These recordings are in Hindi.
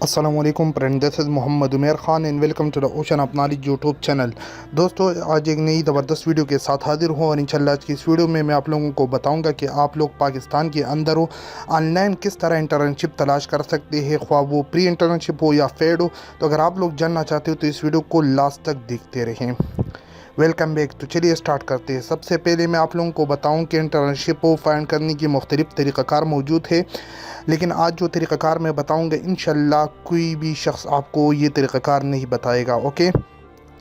अस्सलाम वालेकुम friend, this is Mohammad Umer Khan and welcome to the ocean of knowledge YouTube channel. दोस्तों, आज एक नई ज़बरदस्त वीडियो के साथ हाजिर हूँ और इंशाल्लाह आज की इस वीडियो में मैं आप लोगों को बताऊंगा कि आप लोग पाकिस्तान के अंदर हो ऑनलाइन किस तरह इंटर्नशिप तलाश कर सकते हैं, ख्वाह वो प्री इंटर्नशिप हो या पेड हो। तो अगर आप लोग जानना चाहते हो तो इस वीडियो को लास्ट तक देखते रहें। Welcome back. तो चलिए स्टार्ट करते हैं। सबसे पहले मैं आप लोगों को बताऊं कि इंटर्नशिप को फाइंड करने की मुख्तलिफ तरीक़ाकार मौजूद है, लेकिन आज जो तरीक़ाकार मैं बताऊंगा इंशाल्लाह कोई भी शख्स आपको ये तरीक़ाकार नहीं बताएगा। ओके,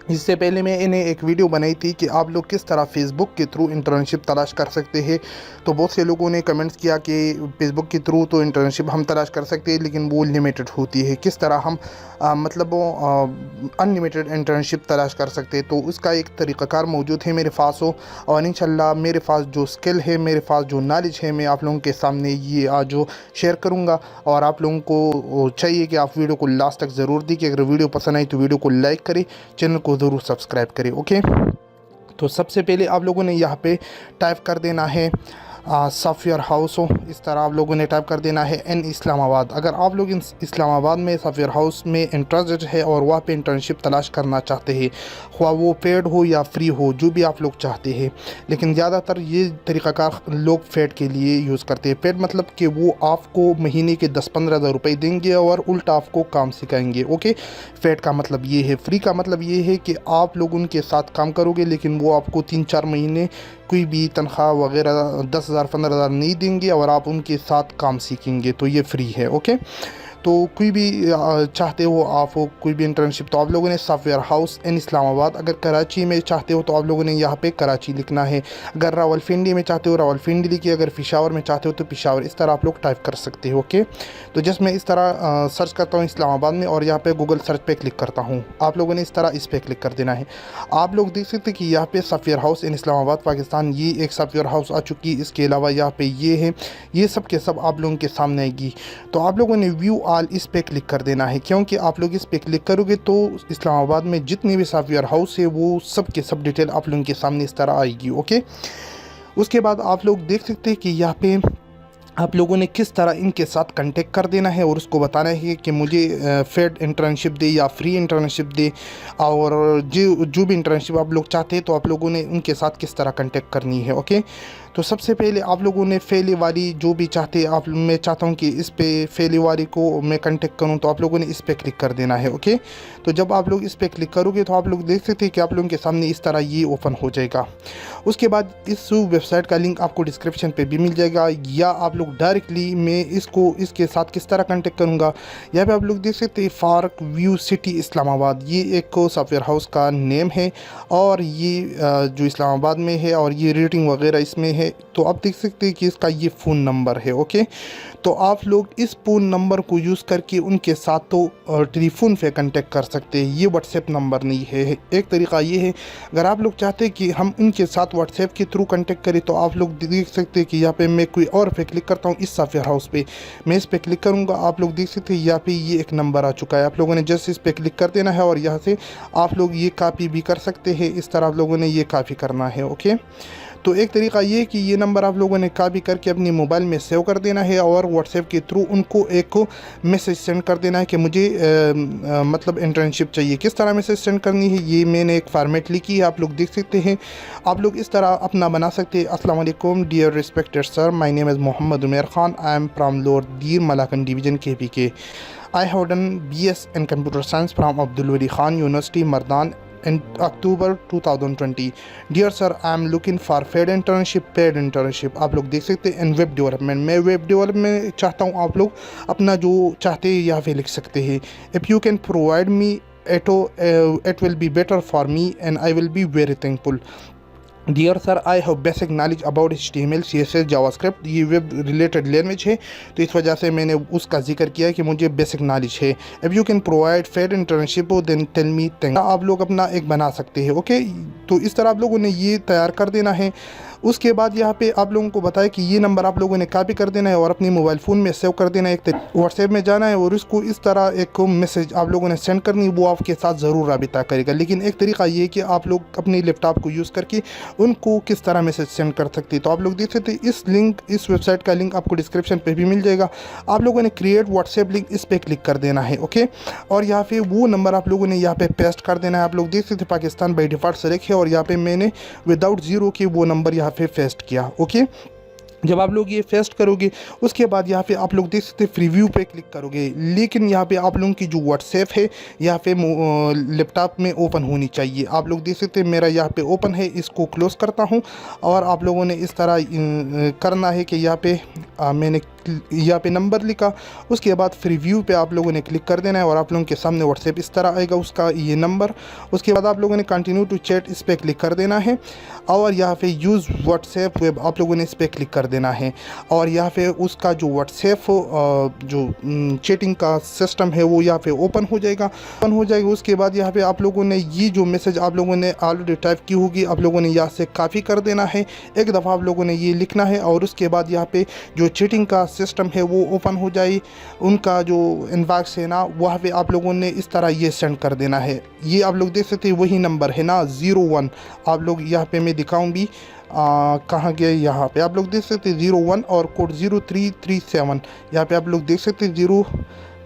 इससे पहले मैं इन्हें एक वीडियो बनाई थी कि आप लोग किस तरह फ़ेसबुक के थ्रू इंटर्नशिप तलाश कर सकते हैं। तो बहुत से लोगों ने कमेंट्स किया कि फ़ेसबुक के थ्रू तो इंटर्नशिप हम तलाश कर सकते हैं, लेकिन वो लिमिटेड होती है। किस तरह हम मतलब वो अनलिमिटेड इंटर्नशिप तलाश कर सकते हैं। तो उसका एक तरीक़ाकार मौजूद है मेरे पास हो, और इंशाल्लाह मेरे पास जो स्किल है, मेरे पास जो नॉलेज है, मैं आप लोगों के सामने ये आज जो शेयर करूँगा। और आप लोगों को चाहिए कि आप वीडियो को लास्ट तक ज़रूर देखिए। अगर वीडियो पसंद आई तो वीडियो को लाइक करें, चैनल को ज़रूर सब्सक्राइब करें। ओके, तो सबसे पहले आप लोगों ने यहाँ पे टाइप कर देना है सॉफ्टवेयर हाउस हो। इस तरह आप लोगों ने टाइप कर देना है इन इस्लामाबाद। अगर आप लोग इन इस्लामाबाद में सॉफ्टवेयर हाउस में इंटरेस्टेड है और वहाँ पे इंटर्नशिप तलाश करना चाहते हैं, ख्वाह वो पेड हो या फ्री हो, जो भी आप लोग चाहते हैं, लेकिन ज़्यादातर ये तरीक़ाकार लोग पेड के लिए यूज़ करते हैं। पेड मतलब कि वो आपको महीने के 10-15 हज़ार रुपये देंगे और उल्टा आपको काम सिखाएंगे। ओके, पेड का मतलब ये है। फ्री का मतलब ये है कि आप लोग उनके साथ काम करोगे, लेकिन वो आपको 3-4 महीने कोई भी तनख्वाह वगैरह 10,000 15,000 नहीं देंगे और आप उनके साथ काम सीखेंगे। तो ये फ्री है। ओके, तो कोई भी चाहते हो आप हो कोई भी इंटर्नशिप, तो आप लोगों ने सॉफ्टवेयर हाउस इन इस्लामाबाद। अगर कराची में चाहते हो तो आप लोगों ने यहाँ पे कराची लिखना है। अगर रावलपिंडी में चाहते हो रावलपिंडी लिखिए। अगर पेशावर में चाहते हो तो पेशावर। इस तरह आप लोग टाइप कर सकते हो। ओके, तो जस्ट मैं इस तरह सर्च करता हूँ इस्लामाबाद में और यहाँ पे गूगल सर्च पे क्लिक करता हूँ। आप लोगों ने इस तरह इस पर क्लिक कर देना है। आप लोग देख सकते हैं कि यहाँ पे software house in Islamabad Pakistan, ये एक सॉफ्टवेयर हाउस आ चुकी है। इसके अलावा यहाँ पे ये है, ये सब के सब आप लोगों के सामने आएगी। तो आप लोगों ने व्यू ऑल इस पे क्लिक कर देना है, क्योंकि आप लोग इस पे क्लिक करोगे तो इस्लामाबाद में जितने भी सॉफ्टवेयर हाउस है वो सब के सब डिटेल आप लोगों के सामने इस तरह आएगी। ओके, उसके बाद आप लोग देख सकते हैं कि यहाँ पे आप लोगों ने किस तरह इनके साथ कांटेक्ट कर देना है और उसको बताना है कि मुझे पेड इंटर्नशिप दे या फ्री इंटर्नशिप दे। और जो भी इंटर्नशिप आप लोग चाहते हैं तो आप लोगों ने उनके साथ किस तरह कांटेक्ट करनी है। ओके, तो सबसे पहले आप लोगों ने फेली वाली जो भी चाहते हैं, आप मैं चाहता हूं कि इस पे फेली वाली को मैं कांटेक्ट करूं, तो आप लोगों ने इस पे क्लिक कर देना है। ओके, तो जब आप लोग इस पे क्लिक करोगे तो आप लोग देख सकते हैं कि आप लोगों के सामने इस तरह ये ओपन हो जाएगा। उसके बाद इस वेबसाइट का लिंक आपको डिस्क्रिप्शन पे भी मिल जाएगा, या आप लोग डायरेक्टली मैं इसको इसके साथ किस तरह कांटेक्ट करूँगा, यहाँ पे आप लोग देख सकते हैं फार्क व्यू सिटी इस्लामाबाद, ये एक सॉफ्टवेयर हाउस का नेम है और ये जो इस्लामाबाद में है और ये रेटिंग वगैरह इसमें है। तो आप देख सकते हैं कि इसका ये फ़ोन नंबर है। ओके, तो आप लोग इस फ़ोन नंबर को यूज़ करके उनके साथ तो टेलीफोन पे कांटेक्ट कर सकते हैं। ये व्हाट्सएप नंबर नहीं है। एक तरीका ये है, अगर आप लोग चाहते हैं कि हम उनके साथ व्हाट्सएप के थ्रू कांटेक्ट करें तो आप लोग देख सकते हैं कि यहाँ पे मैं कोई और पे क्लिक करता हूँ। इस सॉफ्टवेयर हाउस पे मैं इस पर क्लिक करूँगा, आप लोग देख सकते हैं यहाँ पे ये एक नंबर आ चुका है। आप लोगों ने जस्ट इस पर क्लिक कर देना है और यहाँ से आप लोग ये कॉपी भी कर सकते हैं। इस तरह आप लोगों ने ये कॉपी करना है। ओके, तो एक तरीका ये है कि ये नंबर आप लोगों ने कॉपी करके अपनी मोबाइल में सेव कर देना है और व्हाट्सएप के थ्रू उनको एक मैसेज सेंड कर देना है कि मुझे मतलब इंटर्नशिप चाहिए। किस तरह मैसेज सेंड करनी है ये मैंने एक फॉर्मेट लिखी है, आप लोग देख सकते हैं। आप लोग इस तरह अपना बना सकते हैं। अस्सलाम वालेकुम dear respected sir, my name is Mohammad Umer Khan, I am from lower Dir Malakand division KPK. I have done BS in computer science from Abdul Wali Khan University, Mardan in October 2020. Dear sir, I am looking for paid internship. आप लोग देख सकते हैं इन वेब डेवलपमेंट। मैं वेब डेवलपमेंट चाहता हूँ। आप लोग अपना जो चाहते हैं यहाँ पे लिख सकते हैं। If you can provide me it will be better for me and I will be very thankful. Dear sir, I have basic knowledge about HTML CSS JavaScript. ये वेब रिलेटेड लैंग्वेज है, तो इस वजह से मैंने उसका जिक्र किया है कि मुझे बेसिक नॉलेज है। If you can provide paid internship then tell me thank. आप लोग अपना एक बना सकते हैं। ओके, तो इस तरह आप लोगों ने ये तैयार कर देना है। उसके बाद यहाँ पे आप लोगों को बताया कि ये नंबर आप लोगों ने कॉपी कर देना है और अपने मोबाइल फ़ोन में सेव कर देना है। एक व्हाट्सएप में जाना है और उसको इस तरह एक मैसेज आप लोगों ने सेंड करनी है, वो आपके साथ ज़रूर राबिता करेगा। लेकिन एक तरीका ये है कि आप लोग अपने लैपटॉप को यूज़ करके उनको किस तरह मैसेज सेंड कर सकते हैं। तो आप लोग देख सकते हैं इस वेबसाइट का लिंक आपको डिस्क्रिप्शन पे भी मिल जाएगा। आप लोगों ने क्रिएट व्हाट्सएप लिंक इस पर क्लिक कर देना है, ओके। और यहाँ पे वो नंबर आप लोगों ने यहाँ पे पेस्ट कर देना है। आप लोग देख सकते हैं पाकिस्तान बाई डिफ़ॉल्ट सेलेक्ट है और यहाँ पे मैंने विदाउट ज़ीरो के वो नंबर यहाँ पे पेस्ट किया, ओके। जब आप लोग ये पेस्ट करोगे उसके बाद यहाँ पे आप लोग देख सकते हैं प्रीव्यू पे क्लिक करोगे, लेकिन यहाँ पे आप लोगों की जो व्हाट्सएप है यहाँ पे लैपटॉप में ओपन होनी चाहिए। आप लोग देख सकते हैं मेरा यहाँ पे ओपन है, इसको क्लोज़ करता हूँ। और आप लोगों ने इस तरह करना है कि यहाँ पे मैंने यहाँ पे नंबर लिखा, उसके बाद प्रीव्यू पे आप लोगों ने क्लिक कर देना है और आप लोगों के सामने व्हाट्सएप इस तरह आएगा, उसका ये नंबर। उसके बाद आप लोगों ने कंटिन्यू टू चैट इस पर क्लिक कर देना है और यहाँ पे यूज़ व्हाट्सएप वेब आप लोगों ने इस पर क्लिक कर देना है। और यहाँ पे उसका जो व्हाट्सएप जो चैटिंग का सिस्टम है वो यहाँ पे ओपन हो जाएगा। उसके बाद यहाँ पे आप लोगों ने ये जो मैसेज आप लोगों ने ऑलरेडी टाइप की होगी आप लोगों ने यहाँ से कॉपी कर देना है। एक दफ़ा आप लोगों ने ये लिखना है और उसके बाद यहाँ पे जो चैटिंग का सिस्टम है वो ओपन हो जाए, उनका जो इनबॉक्स है ना वहाँ पे आप लोगों ने इस तरह ये सेंड कर देना है। ये आप लोग देख सकते हैं वही नंबर है ना 01। आप लोग यहाँ पे मैं दिखाऊँ भी कहाँ गया, यहाँ पे आप लोग देख सकते हैं 01 और कोड 0337। यहाँ पे आप लोग देख सकते हैं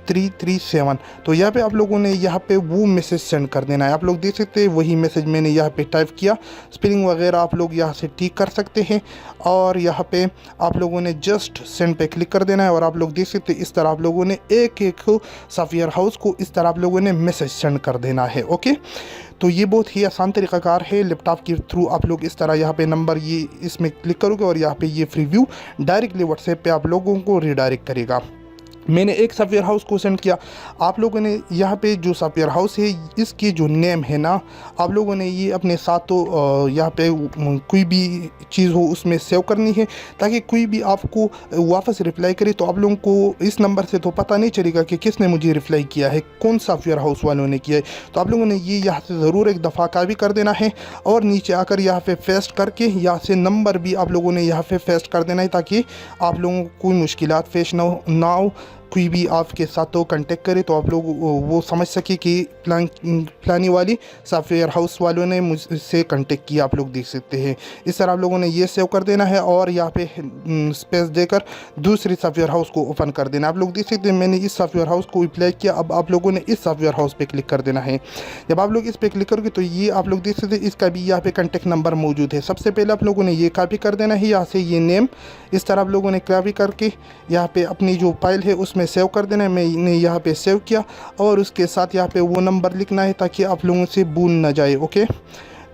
0337। तो यहाँ पे आप लोगों ने यहाँ पे वो मैसेज सेंड कर देना है। आप लोग देख सकते हैं वही मैसेज मैंने यहाँ पे टाइप किया, स्पेलिंग वगैरह आप लोग यहाँ से ठीक कर सकते हैं। और यहाँ पे आप लोगों ने जस्ट सेंड पे क्लिक कर देना है और आप लोग देख सकते हैं इस तरह आप लोगों ने एक एक सॉफ्टवेयर हाउस को इस तरह आप लोगों ने मैसेज सेंड कर देना है, ओके। तो ये बहुत ही आसान तरीक़ाकार है, लैपटॉप के थ्रू आप लोग इस तरह यहाँ पे नंबर ये इसमें क्लिक करोगे और यहाँ पे ये प्रीव्यू डायरेक्टली व्हाट्सएप पे आप लोगों को रिडायरेक्ट करेगा। मैंने एक सॉफ्टवेयर हाउस को सेंड किया। आप लोगों ने यहाँ पे जो सॉफ्टवेयर हाउस है इसकी जो नेम है ना आप लोगों ने ये अपने साथ तो यहाँ पे कोई भी चीज़ हो उसमें सेव करनी है, ताकि कोई भी आपको वापस रिप्लाई करे तो आप लोगों को इस नंबर से तो पता नहीं चलेगा कि किसने मुझे रिप्लाई किया है, कौन सॉफ्टवेयर हाउस वालों ने किया है। तो आप लोगों ने ये यहाँ से ज़रूर एक दफ़ा कॉपी कर देना है और नीचे आकर यहाँ पे पेस्ट करके यहाँ से नंबर भी आप लोगों ने यहाँ पे पेस्ट कर देना है, ताकि आप लोगों को कोई मुश्किलात पेश ना हो। कोई भी आपके साथ तो कांटेक्ट करे तो आप लोग वो समझ सके कि फलानी वाली सॉफ्टवेयर हाउस वालों ने मुझसे कांटेक्ट किया। आप लोग देख सकते हैं इस तरह आप लोगों ने ये सेव कर देना है और यहाँ पे स्पेस देकर दूसरी सॉफ्टवेयर हाउस को ओपन कर देना। आप लोग देख सकते हैं मैंने इस सॉफ्टवेयर हाउस को अप्लाई किया। अब आप लोगों ने इस सॉफ्टवेयर हाउस पे क्लिक कर देना है। जब आप लोग इस पर क्लिक करोगे तो ये आप लोग देख सकते हैं इसका भी यहाँ पे कॉन्टेक्ट नंबर मौजूद है। सबसे पहले आप लोगों ने ये कॉपी कर देना है, यहाँ से ये नेम इस तरह आप लोगों ने कॉपी करके यहाँ पे अपनी जो फाइल है उसमें सेव कर देना है। मैंने यहाँ पे सेव किया और उसके साथ यहाँ पे वो नंबर लिखना है ताकि आप लोगों से भूल ना जाए, ओके।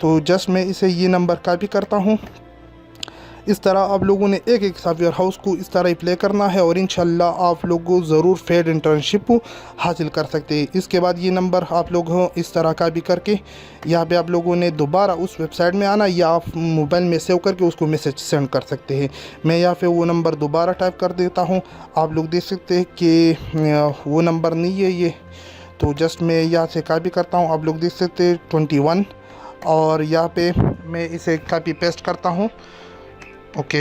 तो जस्ट मैं इसे ये नंबर कॉपी करता हूँ। इस तरह आप लोगों ने एक एक सॉफ्टवेयर हाउस को इस तरह अप्लाई करना है और इंशाल्लाह आप लोगों ज़रूर पेड इंटर्नशिप हासिल कर सकते हैं। इसके बाद ये नंबर आप लोग इस तरह कॉपी करके यहाँ पे आप लोगों ने दोबारा उस वेबसाइट में आना या आप मोबाइल में सेव करके उसको मैसेज सेंड कर सकते हैं। मैं यहाँ पे वो नंबर दोबारा टाइप कर देता हूँ। आप लोग देख सकते हैं कि वो नंबर नहीं है ये, तो जस्ट मैं यहाँ से कॉपी करता हूँ। आप लोग देख सकते हैं 21 और यहाँ पे मैं इसे कॉपी पेस्ट करता हूँ, ओके।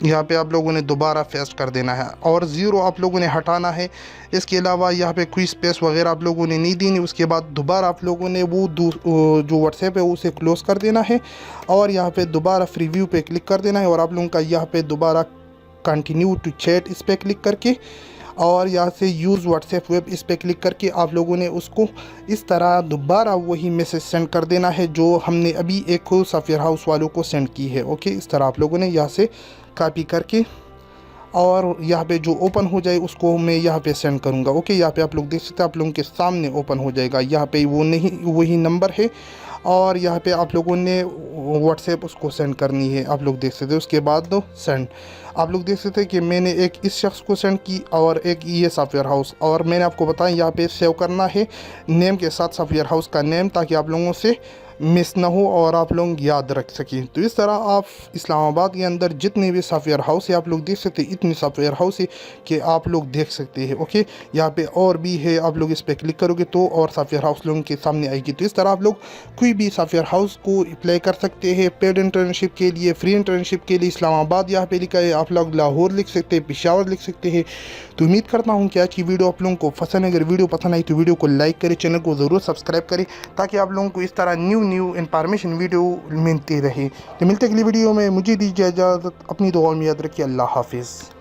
यहाँ पे आप लोगों ने दोबारा पेस्ट कर देना है और 0 आप लोगों ने हटाना है। इसके अलावा यहाँ पे कोई स्पेस वगैरह आप लोगों ने नहीं देनी। उसके बाद दोबारा आप लोगों ने वो जो व्हाट्सएप है उसे क्लोज़ कर देना है और यहाँ पे दोबारा प्रीव्यू पे क्लिक कर देना है और आप लोगों का यहाँ पे दोबारा कंटिन्यू टू चैट इस पर क्लिक करके और यहाँ से यूज़ व्हाट्सएप वेब इस पर क्लिक करके आप लोगों ने उसको इस तरह दोबारा वही मैसेज सेंड कर देना है जो हमने अभी एक सॉफ्टवेयर हाउस वालों को सेंड की है, ओके। इस तरह आप लोगों ने यहाँ से कॉपी करके और यहाँ पे जो ओपन हो जाए उसको मैं यहाँ पे सेंड करूँगा, ओके। यहाँ पे आप लोग देख सकते हैं आप लोगों के सामने ओपन हो जाएगा। यहाँ पे वो नहीं वही नंबर है और यहाँ पे आप लोगों ने व्हाट्सएप उसको सेंड करनी है। आप लोग देख सकते हैं उसके बाद दो सेंड। आप लोग देख सकते हैं कि मैंने एक इस शख्स को सेंड की और एक ये सॉफ्टवेयर हाउस, और मैंने आपको बताया यहाँ पे सेव करना है नेम के साथ सॉफ्टवेयर हाउस का नेम, ताकि आप लोगों से मिस ना हो और आप लोग याद रख सकें। तो इस तरह आप इस्लामाबाद के अंदर जितने भी सॉफ्टवेयर हाउस है आप लोग देख सकते हैं, इतने सॉफ्टवेयर हाउस है कि आप लोग देख सकते हैं। ओके, यहाँ पे और भी है, आप लोग इस पर क्लिक करोगे तो और सॉफ्टवेयर हाउस लोगों के सामने आएगी। तो इस तरह आप लोग कोई भी सॉफ्टवेयर हाउस को अप्लाई कर सकते हैं पेड इंटर्नशिप के लिए, फ्री इंटर्नशिप के लिए। इस्लामाबाद यहाँ पे लिखा है, आप लोग लाहौर लिख सकते हैं, पेशावर लिख सकते हैं। तो उम्मीद करता हूँ कि आज की वीडियो आप लोगों को पसंद है। अगर वीडियो पसंद आई तो वीडियो को लाइक करें, चैनल को ज़रूर सब्सक्राइब करें ताकि आप लोगों को इस तरह न्यू इंफॉर्मेशन वीडियो मिलती रहे। तो मिलते अगली वीडियो में, मुझे दीजिए इजाज़त, अपनी दुआ में याद रखिए। अल्लाह हाफिज़।